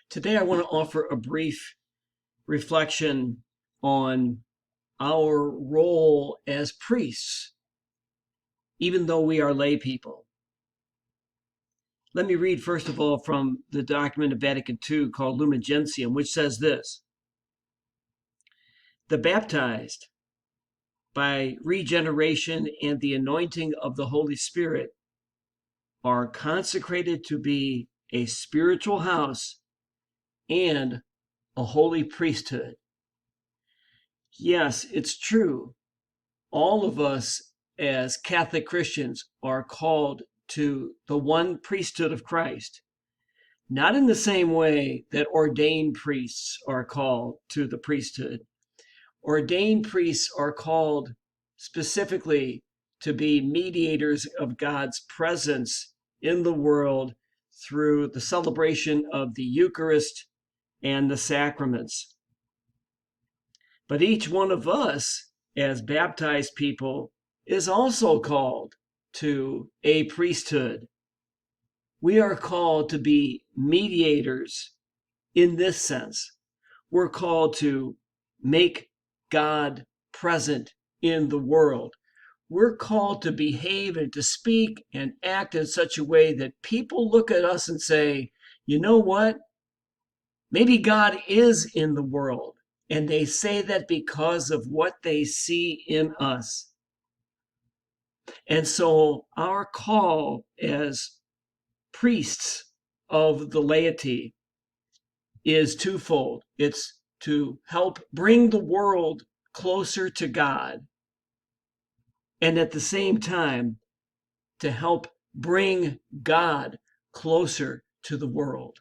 Today, I want to offer a brief reflection on our role as priests, even though we are lay people. Let me read, first of all, from the document of Vatican II called Lumen Gentium, which says this: the baptized, by regeneration and the anointing of the Holy Spirit, are consecrated to be a spiritual house and a holy priesthood. Yes, it's true. All of us as Catholic Christians are called to the one priesthood of Christ, not in the same way that ordained priests are called to the priesthood. Ordained priests are called specifically to be mediators of God's presence in the world through the celebration of the Eucharist and the sacraments. But each one of us, as baptized people, is also called to a priesthood. We are called to be mediators in this sense. We're called to make God present in the world. We're called to behave and to speak and act in such a way that people look at us and say, you know what? Maybe God is in the world. And they say that because of what they see in us. And so our call as priests of the laity is twofold. It's to help bring the world closer to God, and at the same time, to help bring God closer to the world.